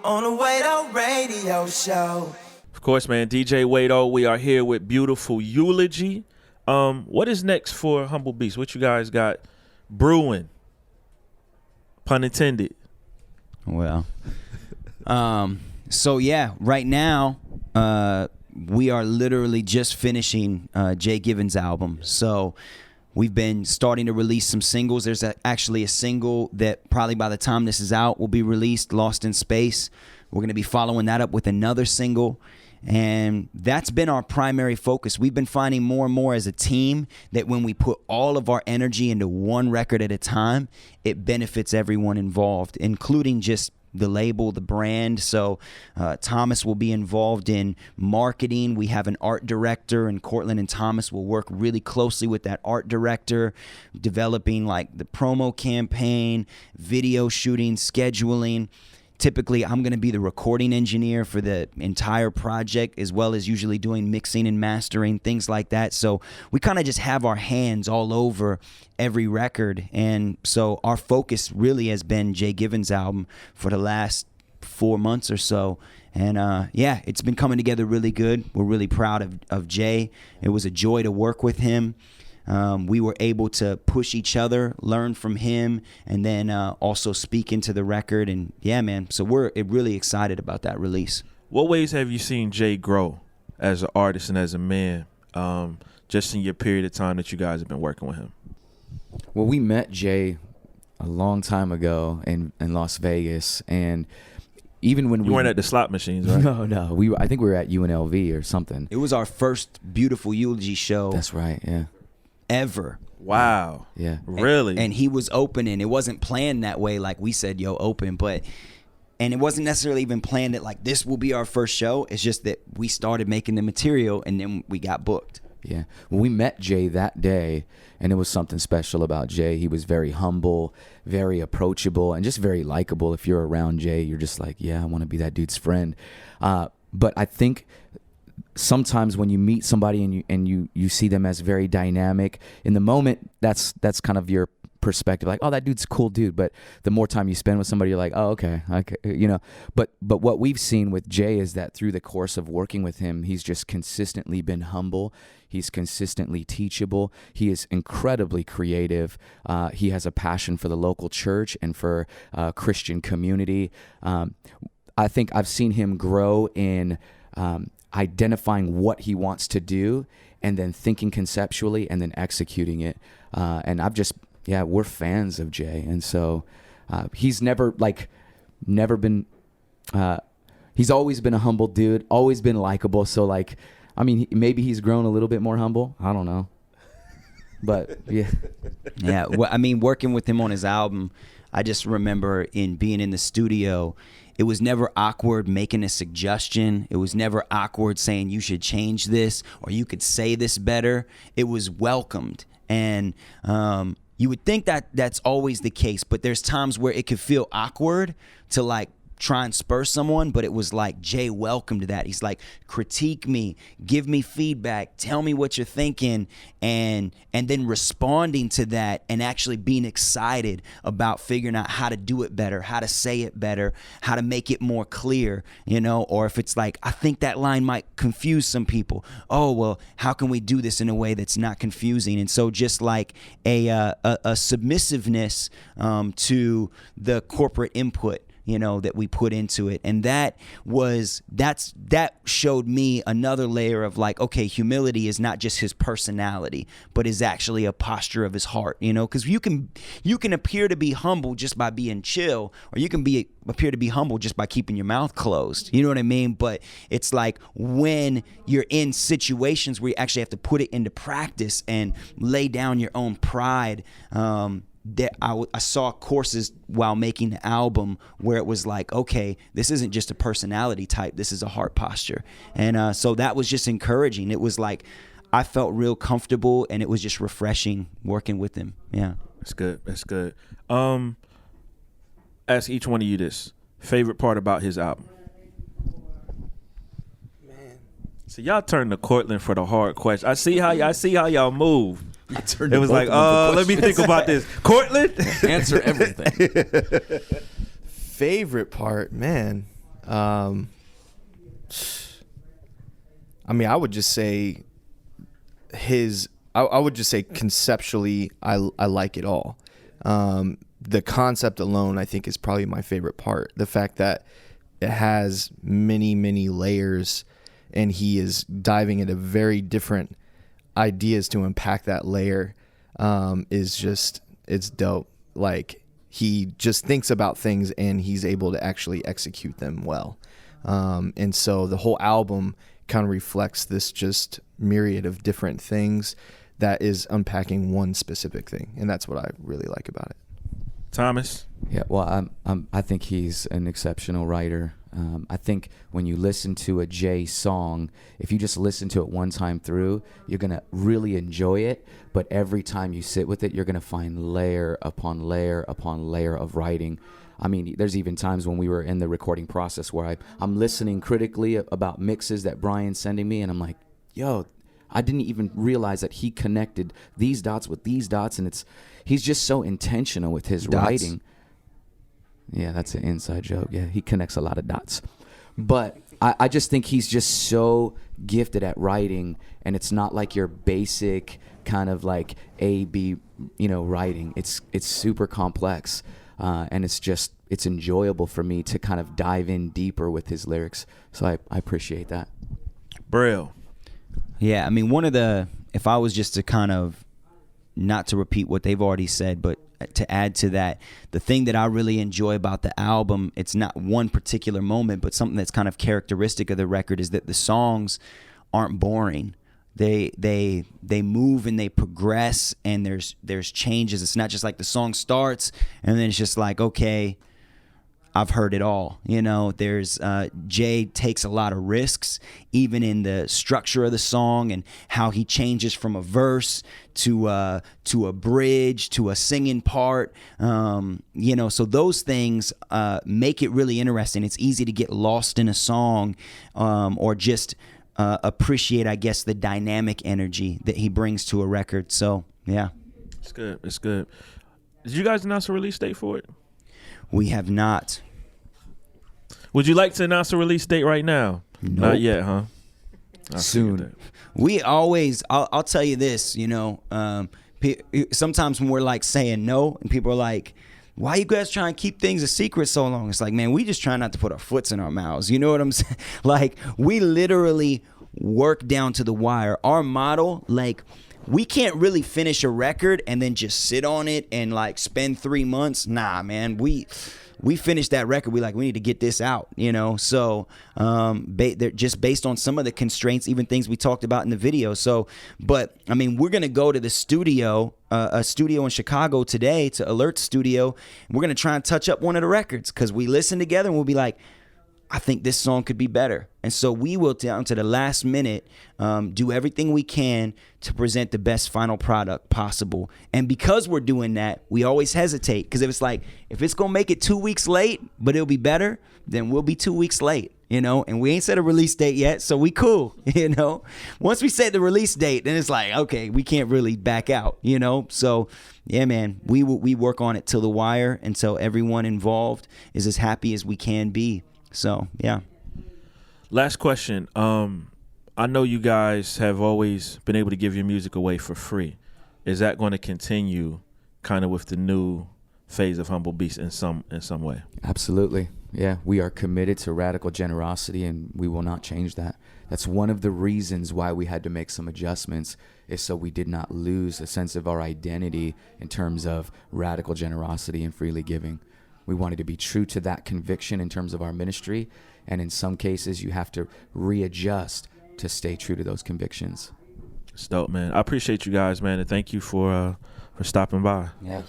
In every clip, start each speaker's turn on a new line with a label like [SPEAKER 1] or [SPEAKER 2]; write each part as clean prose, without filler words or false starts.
[SPEAKER 1] on the Mwendo radio show.
[SPEAKER 2] Of course, man, DJ Mwendo, we are here with Beautiful Eulogy. What is next for Humble Beast? What you guys got brewing? Pun intended.
[SPEAKER 3] Well, so yeah, right now, we are literally just finishing JGivens' album. So we've been starting to release some singles. There's actually a single that probably by the time this is out will be released, Lost in Space. We're going to be following that up with another single. And that's been our primary focus. We've been finding more and more as a team that when we put all of our energy into one record at a time, it benefits everyone involved, including just the label, the brand. So Thomas will be involved in marketing. We have an art director, and Cortland and Thomas will work really closely with that art director, developing like the promo campaign, video shooting, scheduling. Typically, I'm going to be the recording engineer for the entire project, as well as usually doing mixing and mastering, things like that. So we kind of just have our hands all over every record. And so our focus really has been JGivens' album for the last 4 months or so. And yeah, it's been coming together really good. We're really proud of Jay. It was a joy to work with him. We were able to push each other, learn from him, and then also speak into the record. And yeah, man, so we're really excited about that release.
[SPEAKER 2] What ways have you seen Jay grow as an artist and as a man, just in your period of time that you guys have been working with him?
[SPEAKER 4] Well, we met Jay a long time ago in Las Vegas, and even when
[SPEAKER 2] you weren't at the slot machines, right?
[SPEAKER 4] No. I think we were at UNLV or something.
[SPEAKER 3] It was our first Beautiful Eulogy show.
[SPEAKER 4] That's right, yeah.
[SPEAKER 3] Ever.
[SPEAKER 2] Wow.
[SPEAKER 4] Yeah.
[SPEAKER 2] Really?
[SPEAKER 3] And he was opening. It wasn't planned that way, like we said, yo, open. And it wasn't necessarily even planned that like this will be our first show. It's just that we started making the material and then we got booked.
[SPEAKER 4] Yeah. Well, we met Jay that day, and it was something special about Jay. He was very humble, very approachable, and just very likable. If you're around Jay, you're just like, yeah, I want to be that dude's friend. But I think sometimes when you meet somebody and you see them as very dynamic, in the moment, that's kind of your perspective, like, oh, that dude's a cool dude. But the more time you spend with somebody, you're like, oh, okay, you know. But what we've seen with Jay is that through the course of working with him, he's just consistently been humble. He's consistently teachable. He is incredibly creative. He has a passion for the local church and for Christian community. I think I've seen him grow in identifying what he wants to do and then thinking conceptually and then executing it. And we're fans of Jay. And so he's never been, he's always been a humble dude, always been likable. So like, I mean, maybe he's grown a little bit more humble. I don't know. But yeah.
[SPEAKER 3] Yeah. Well, I mean, working with him on his album, I just remember being in the studio, it was never awkward making a suggestion. It was never awkward saying you should change this or you could say this better. It was welcomed. And you would think that that's always the case, but there's times where it could feel awkward to like try and spur someone, but it was like Jay welcomed that. He's like, critique me, give me feedback, tell me what you're thinking, and then responding to that and actually being excited about figuring out how to do it better, how to say it better, how to make it more clear, you know, or if it's like, I think that line might confuse some people. Oh, well, how can we do this in a way that's not confusing? And so just like a submissiveness to the corporate input, you know, that we put into it. And that showed me another layer of like, okay, humility is not just his personality, but is actually a posture of his heart, you know, because you can appear to be humble just by being chill, or you can appear to be humble just by keeping your mouth closed. You know what I mean? But it's like when you're in situations where you actually have to put it into practice and lay down your own pride, that I saw courses while making the album where it was like, okay, this isn't just a personality type, this is a heart posture. And so that was just encouraging. It was like I felt real comfortable, and it was just refreshing working with him. Yeah.
[SPEAKER 2] That's good. That's good. Ask each one of you this. Favorite part about his album?
[SPEAKER 1] Man.
[SPEAKER 2] So y'all turned to Cortland for the hard question. I see how y'all move.
[SPEAKER 4] It
[SPEAKER 2] was like, let me think about this. Cortland?
[SPEAKER 4] Answer everything.
[SPEAKER 1] Favorite part, man.
[SPEAKER 5] I mean, I would just say I would just say conceptually, I like it all. The concept alone, I think, is probably my favorite part. The fact that it has many, many layers, and he is diving into very different ideas to unpack that layer, is just, it's dope. Like, he just thinks about things and he's able to actually execute them well. And so the whole album kind of reflects this just myriad of different things that is unpacking one specific thing. And that's what I really like about it.
[SPEAKER 2] Thomas?
[SPEAKER 4] Yeah, well, I think he's an exceptional writer. I think when you listen to a Jay song, if you just listen to it one time through, you're going to really enjoy it. But every time you sit with it, you're going to find layer upon layer upon layer of writing. I mean, there's even times when we were in the recording process where I'm listening critically about mixes that Brian's sending me, and I'm like, yo, I didn't even realize that he connected these dots with these dots, and he's just so intentional with his writing. Yeah, that's an inside joke. Yeah, he connects a lot of dots. But I just think he's just so gifted at writing, and it's not like your basic kind of like A-B, writing. It's super complex, and it's enjoyable for me to kind of dive in deeper with his lyrics. So I appreciate that.
[SPEAKER 2] Braille.
[SPEAKER 3] Yeah, I mean, if I was just to kind of, not to repeat what they've already said, but to add to that, the thing that I really enjoy about the album, it's not one particular moment, but something that's kind of characteristic of the record, is that the songs aren't boring. They move and they progress, and there's changes. It's not just like the song starts and then it's just like, okay, I've heard it all. There's Jay takes a lot of risks, even in the structure of the song and how he changes from a verse to a bridge to a singing part. So those things make it really interesting. It's easy to get lost in a song, or just appreciate, I guess, the dynamic energy that he brings to a record. So yeah,
[SPEAKER 2] it's good. It's good. Did you guys announce a release date for it?
[SPEAKER 3] We have not.
[SPEAKER 2] Would you like to announce a release date right now?
[SPEAKER 3] Nope.
[SPEAKER 2] Not yet, huh?
[SPEAKER 4] Soon.
[SPEAKER 3] We always, I'll tell you this, sometimes when we're like saying no and people are like, why you guys trying to keep things a secret so long? It's like, man, we just try not to put our foots in our mouths. You know what I'm saying? Like, we literally work down to the wire. Our model, like, we can't really finish a record and then just sit on it and like spend 3 months. Nah, man, we finished that record. We need to get this out, So they're just based on some of the constraints, even things we talked about in the video. So, but I mean, we're gonna go to the studio, a studio in Chicago today, to Alert Studio. And we're gonna try and touch up one of the records because we listen together and we'll be like, I think this song could be better. And so we will, down to the last minute, do everything we can to present the best final product possible. And because we're doing that, we always hesitate. Because if it's going to make it 2 weeks late, but it'll be better, then we'll be 2 weeks late, And we ain't set a release date yet, so we cool, Once we set the release date, then it's like, okay, we can't really back out, So, yeah, man, we work on it till the wire until everyone involved is as happy as we can be. So, yeah.
[SPEAKER 2] Last question. I know you guys have always been able to give your music away for free. Is that going to continue kind of with the new phase of Humble Beast in some way?
[SPEAKER 4] Absolutely. Yeah, we are committed to radical generosity, and we will not change that. That's one of the reasons why we had to make some adjustments, is so we did not lose a sense of our identity in terms of radical generosity and freely giving. We wanted to be true to that conviction in terms of our ministry, and in some cases you have to readjust to stay true to those convictions.
[SPEAKER 2] It's dope, man. I appreciate you guys, man, and thank you for stopping by.
[SPEAKER 3] Yeah.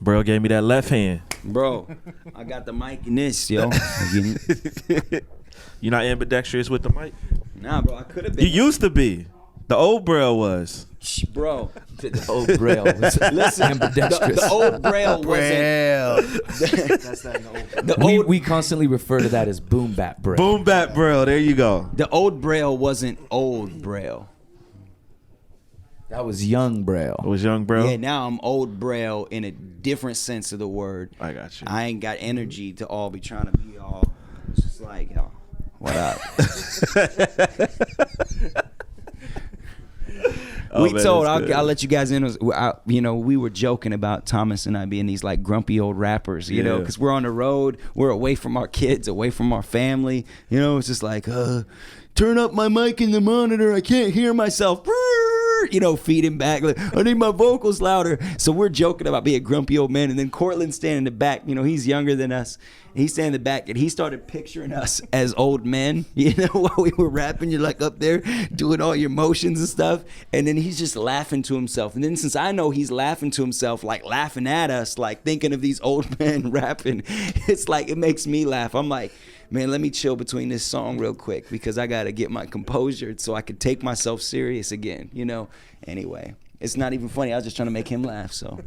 [SPEAKER 2] Bro gave me that left hand.
[SPEAKER 3] Bro, I got the mic in this, yo.
[SPEAKER 2] You're not ambidextrous with the mic?
[SPEAKER 3] Nah, bro, I could have been.
[SPEAKER 2] You used to be. The old Braille was.
[SPEAKER 3] Bro,
[SPEAKER 4] The old Braille was ambidextrous.
[SPEAKER 3] the old Braille wasn't.
[SPEAKER 5] That's not an old.
[SPEAKER 4] We constantly refer to that as boom bap Braille.
[SPEAKER 2] Boom bap Braille. There you go.
[SPEAKER 3] The old Braille wasn't old Braille.
[SPEAKER 4] That was young Braille.
[SPEAKER 2] It was young Braille?
[SPEAKER 3] Yeah, now I'm old Braille in a different sense of the word.
[SPEAKER 2] I got you.
[SPEAKER 3] I ain't got energy to all be trying to be all. It's just like, yo. What up?
[SPEAKER 2] Oh,
[SPEAKER 3] we
[SPEAKER 2] man,
[SPEAKER 3] told,
[SPEAKER 2] that's good.
[SPEAKER 3] I'll let you guys in. We were joking about Thomas and I being these like grumpy old rappers, you know, because we're on the road, we're away from our kids, away from our family. You know, it's just like, turn up my mic in the monitor. I can't hear myself. You know, feeding back. Like, I need my vocals louder. So we're joking about being a grumpy old man. And then Cortland's standing in the back. You know, he's younger than us. He's standing in the back, and he started picturing us as old men. You know, while we were rapping, you're like up there doing all your motions and stuff. And then he's just laughing to himself. And then since I know he's laughing to himself, like laughing at us, like thinking of these old men rapping, it's like it makes me laugh. I'm like, man, let me chill between this song real quick because I got to get my composure so I could take myself serious again, you know? Anyway, it's not even funny. I was just trying to make him laugh, so.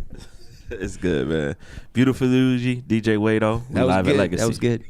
[SPEAKER 2] It's good, man. Beautiful Eulogy, DJ Mwendo.
[SPEAKER 3] That was
[SPEAKER 2] Live at
[SPEAKER 3] good.
[SPEAKER 2] Legacy.
[SPEAKER 3] That was good.